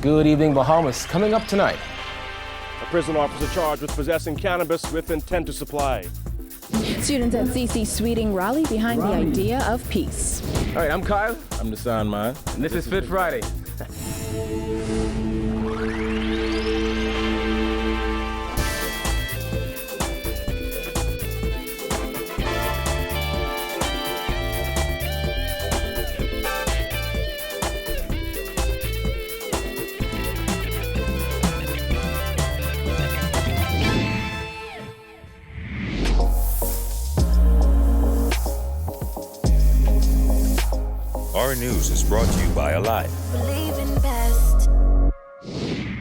Good evening, Bahamas. Coming up tonight. A prison officer charged with possessing cannabis with intent to supply. Students at CC Sweeting rally behind the idea of peace. All right, I'm Kyle. I'm the Sound Man. And this is Fit Friday. Our News is brought to you by Alive.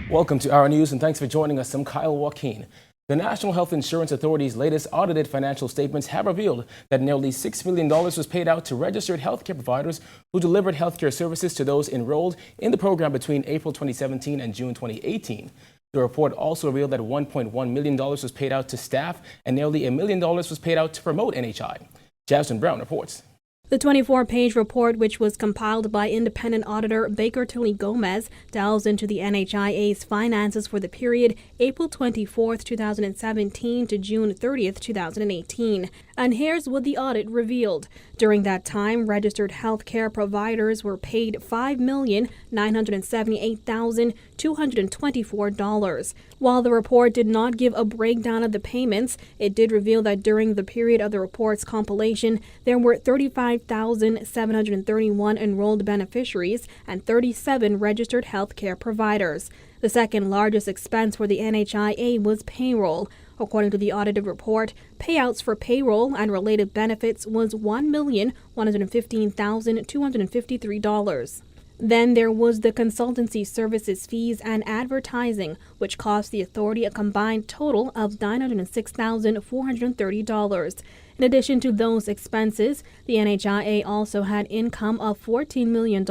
Welcome to Our News and thanks for joining us. I'm Kyle Joaquin. The National Health Insurance Authority's latest audited financial statements have revealed that nearly $6 million was paid out to registered healthcare providers who delivered healthcare services to those enrolled in the program between April 2017 and June 2018. The report also revealed that $1.1 million was paid out to staff and nearly $1 million was paid out to promote NHI. Jasmine Brown reports. The 24-page report, which was compiled by independent auditor Baker Tilly Gomez, delves into the NHIA's finances for the period April 24, 2017 to June 30, 2018. And here's what the audit revealed. During that time, registered healthcare providers were paid $5,978,224. While the report did not give a breakdown of the payments, it did reveal that during the period of the report's compilation, there were 35,731 enrolled beneficiaries and 37 registered healthcare providers. The second largest expense for the NHIA was payroll. According to the audited report, payouts for payroll and related benefits was $1,115,253. Then there was the consultancy services fees and advertising, which cost the authority a combined total of $906,430. In addition to those expenses, the NHIA also had income of $14 million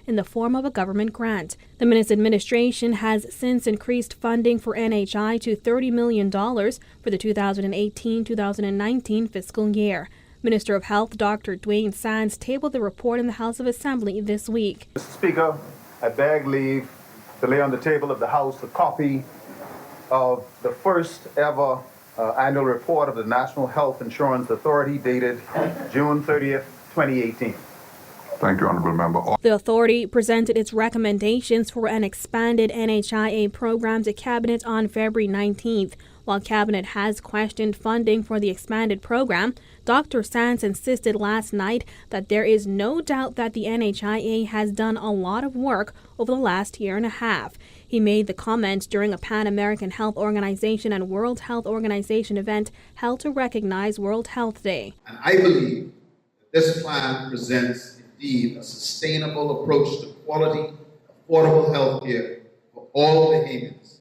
in the form of a government grant. The Minister administration has since increased funding for NHI to $30 million for the 2018-2019 fiscal year. Minister of Health Dr. Dwayne Sands tabled the report in the House of Assembly this week. Mr. Speaker, I beg leave to lay on the table of the House a copy of the first ever annual report of the National Health Insurance Authority dated June 30th, 2018. Thank you, Honorable Member. The authority presented its recommendations for an expanded NHIA program to Cabinet on February 19th. While Cabinet has questioned funding for the expanded program, Dr. Sands insisted last night that there is no doubt that the NHIA has done a lot of work over the last year and a half. He made the comment during a Pan American Health Organization and World Health Organization event held to recognize World Health Day. And I believe that this plan presents indeed a sustainable approach to quality, affordable health care for all Bahamians,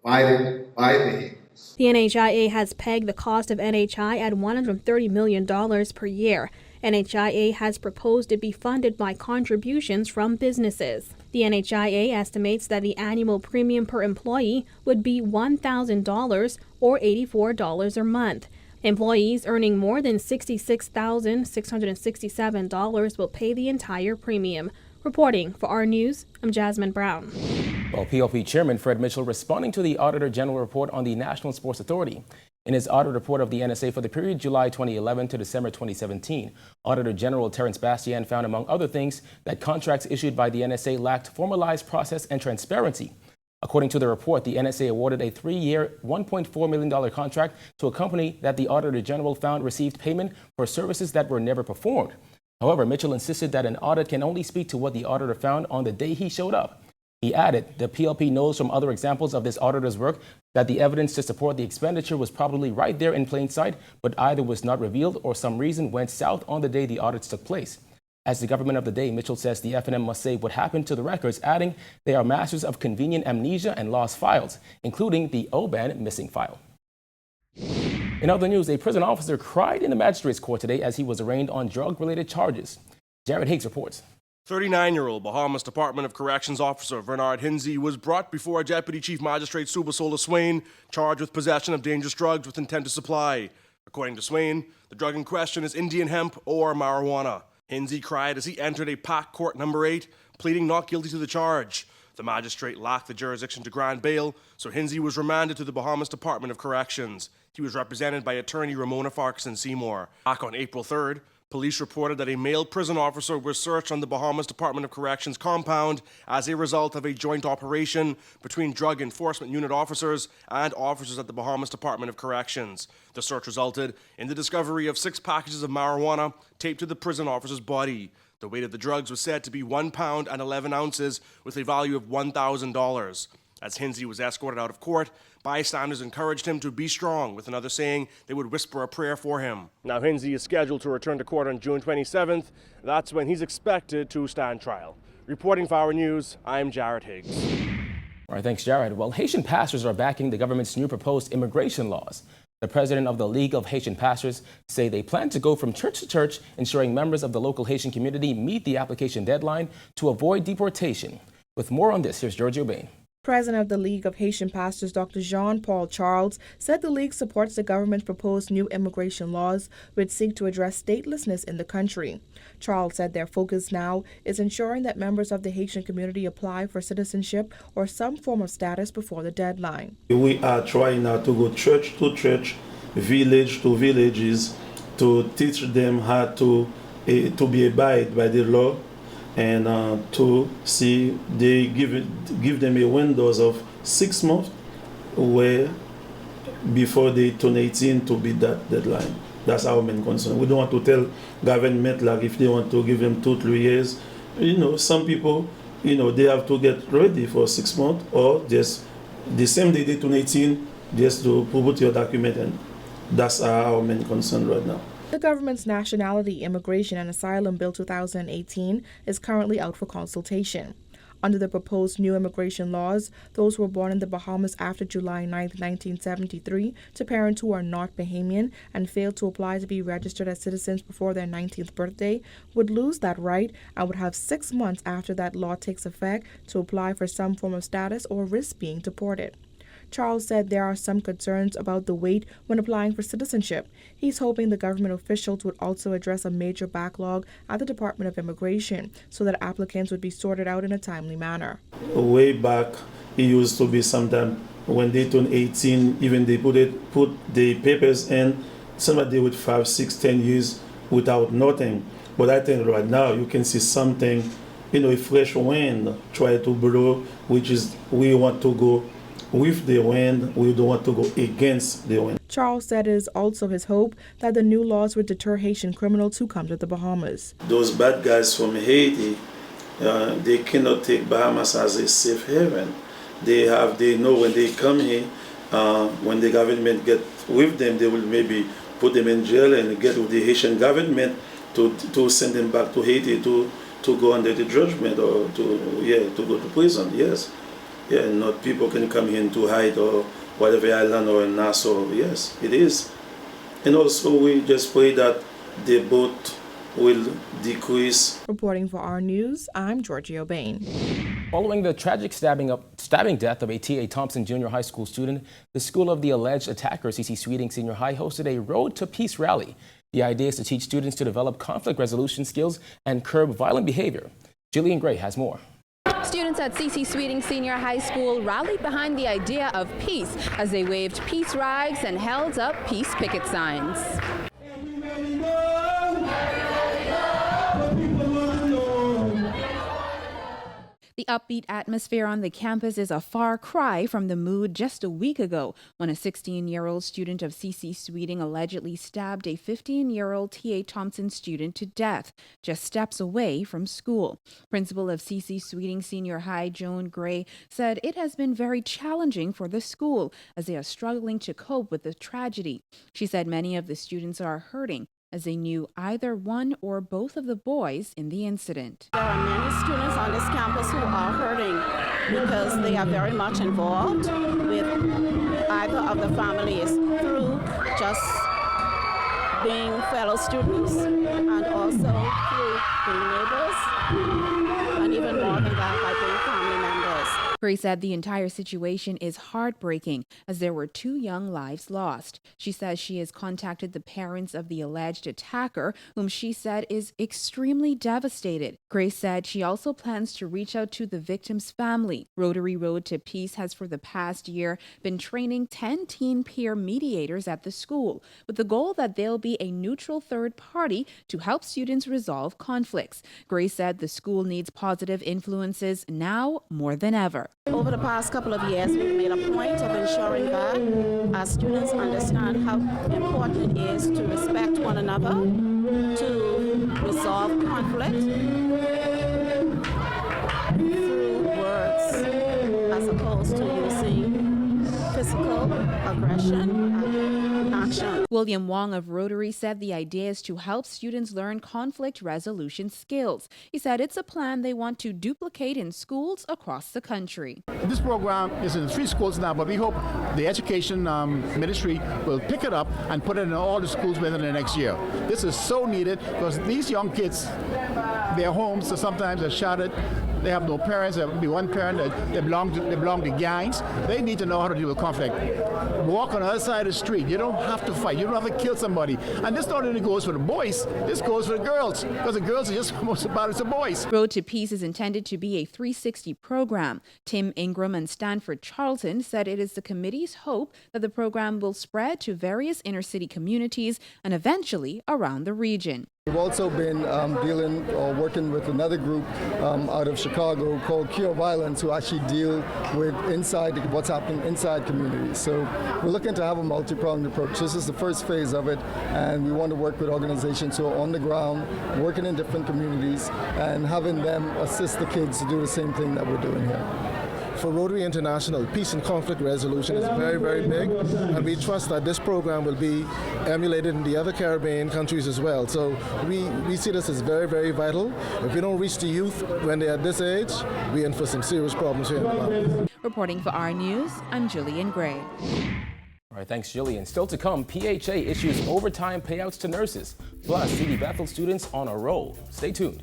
provided by Bahamians. The NHIA has pegged the cost of NHI at $130 million per year. NHIA has proposed it be funded by contributions from businesses. The NHIA estimates that the annual premium per employee would be $1,000 or $84 a month. Employees earning more than $66,667 will pay the entire premium. Reporting for Our News, I'm Jasmine Brown. Well, PLP Chairman Fred Mitchell responding to the Auditor General report on the National Sports Authority. In his audit report of the NSA for the period July 2011 to December 2017, Auditor General Terrence Bastian found, among other things, that contracts issued by the NSA lacked formalized process and transparency. According to the report, the NSA awarded a 3-year, $1.4 million contract to a company that the Auditor General found received payment for services that were never performed. However, Mitchell insisted that an audit can only speak to what the auditor found on the day he showed up. He added, the PLP knows from other examples of this auditor's work that the evidence to support the expenditure was probably right there in plain sight, but either was not revealed or some reason went south on the day the audits took place. As the government of the day, Mitchell says the FNM must say what happened to the records, adding they are masters of convenient amnesia and lost files, including the OBAN missing file. In other news, a prison officer cried in the magistrate's court today as he was arraigned on drug-related charges. Jared Higgs reports. 39-year-old Bahamas Department of Corrections officer Bernard Hinsey was brought before Deputy Chief Magistrate Subasola Swain, charged with possession of dangerous drugs with intent to supply. According to Swain, the drug in question is Indian hemp or marijuana. Hinsey cried as he entered a packed court number 8, pleading not guilty to the charge. The magistrate lacked the jurisdiction to grant bail, so Hinsey was remanded to the Bahamas Department of Corrections. He was represented by attorney Ramona Farquharson Seymour. Back on April 3rd, police reported that a male prison officer was searched on the Bahamas Department of Corrections compound as a result of a joint operation between Drug Enforcement Unit officers and officers at the Bahamas Department of Corrections. The search resulted in the discovery of 6 packages of marijuana taped to the prison officer's body. The weight of the drugs was said to be 1 pound and 11 ounces with a value of $1,000. As Hinsey was escorted out of court, bystanders encouraged him to be strong, with another saying they would whisper a prayer for him. Now, Hinsey is scheduled to return to court on June 27th. That's when he's expected to stand trial. Reporting for Our News, I'm Jared Higgs. All right, thanks, Jared. Well, Haitian pastors are backing the government's new proposed immigration laws. The president of the League of Haitian Pastors say they plan to go from church to church, ensuring members of the local Haitian community meet the application deadline to avoid deportation. With more on this, here's Giorgio Bain. President of the League of Haitian Pastors, Dr. Jean-Paul Charles, said the League supports the government's proposed new immigration laws, which seek to address statelessness in the country. Charles said their focus now is ensuring that members of the Haitian community apply for citizenship or some form of status before the deadline. We are trying now to go church to church, village to villages, to teach them how to be abide by the law, and to see they give them a windows of 6 months where before they turn 18 to be that deadline. That's our main concern. We don't want to tell government like if they want to give them 2-3 years. You know, some people, you know, they have to get ready for 6 months or just the same day they turn 18 just to put your document, and that's our main concern right now. The government's Nationality, Immigration and Asylum Bill 2018 is currently out for consultation. Under the proposed new immigration laws, those who were born in the Bahamas after July 9, 1973 to parents who are not Bahamian and failed to apply to be registered as citizens before their 19th birthday would lose that right and would have 6 months after that law takes effect to apply for some form of status or risk being deported. Charles said there are some concerns about the wait when applying for citizenship. He's hoping the government officials would also address a major backlog at the Department of Immigration so that applicants would be sorted out in a timely manner. Way back, it used to be sometime when they turn 18, even they put the papers in, somebody with 5, 6, 10 years without nothing. But I think right now you can see something, you know, a fresh wind try to blow, which is we want to go with the wind, we don't want to go against the wind. Charles said it is also his hope that the new laws would deter Haitian criminals who come to the Bahamas. Those bad guys from Haiti, they cannot take Bahamas as a safe haven. They know when they come here, when the government get with them, they will maybe put them in jail and get with the Haitian government to send them back to Haiti to go under the judgment or to go to prison. Yes. Yeah, not people can come here to hide or whatever island or in Nassau. Yes, it is. And also we just pray that the boat will decrease. Reporting for Our News, I'm Giorgio Bain. Following the tragic stabbing death of a T.A. Thompson Junior High School student, the school of the alleged attacker, C.C. Sweeting Senior High, hosted a Road to Peace rally. The idea is to teach students to develop conflict resolution skills and curb violent behavior. Jillian Gray has more. Students at C.C. Sweeting Senior High School rallied behind the idea of peace as they waved peace rags and held up peace picket signs. The upbeat atmosphere on the campus is a far cry from the mood just a week ago when a 16-year-old student of C.C. Sweeting allegedly stabbed a 15-year-old T.A. Thompson student to death just steps away from school. Principal of C.C. Sweeting Senior High, Joan Gray, said it has been very challenging for the school as they are struggling to cope with the tragedy. She said many of the students are hurting as they knew either one or both of the boys in the incident. There are many students on this campus who are hurting because they are very much involved with either of the families through just being fellow students and also through being neighbors, and even more than that by being family members. Gray said the entire situation is heartbreaking as there were 2 young lives lost. She says she has contacted the parents of the alleged attacker, whom she said is extremely devastated. Gray said she also plans to reach out to the victim's family. Rotary Road to Peace has for the past year been training 10 teen peer mediators at the school, with the goal that they'll be a neutral third party to help students resolve conflicts. Gray said the school needs positive influences now more than ever. Over the past couple of years, we've made a point of ensuring that our students understand how important it is to respect one another, to resolve conflict through words as opposed to using physical aggression and action. William Wong of Rotary said the idea is to help students learn conflict resolution skills. He said it's a plan they want to duplicate in schools across the country. This program is in 3 schools now, but we hope the education ministry will pick it up and put it in all the schools within the next year. This is so needed because these young kids, their homes are sometimes are shattered. They have no parents. There will be one parent that they belong to gangs. They need to know how to deal with conflict. Walk on the other side of the street. You don't have to fight. You don't have to kill somebody. And this not only goes for the boys, this goes for the girls, because the girls are just almost as bad as the boys. Road to Peace is intended to be a 360 program. Tim Ingram and Stanford Charlton said it is the committee's hope that the program will spread to various inner city communities and eventually around the region. We've also been working with another group out of Chicago called Cure Violence, who actually deal with what's happening inside communities. So we're looking to have a multi-pronged approach. This is the first phase of it, and we want to work with organizations who are on the ground, working in different communities, and having them assist the kids to do the same thing that we're doing here. For Rotary International, peace and conflict resolution is very, very big, and we trust that this program will be emulated in the other Caribbean countries as well. So we see this as very, very vital. If we don't reach the youth when they're at this age, we're in for some serious problems here in the mountains. Reporting for our News, I'm Jillian Gray. All right, thanks, Jillian. Still to come, PHA issues overtime payouts to nurses. Plus, CD Bethel students on a roll. Stay tuned.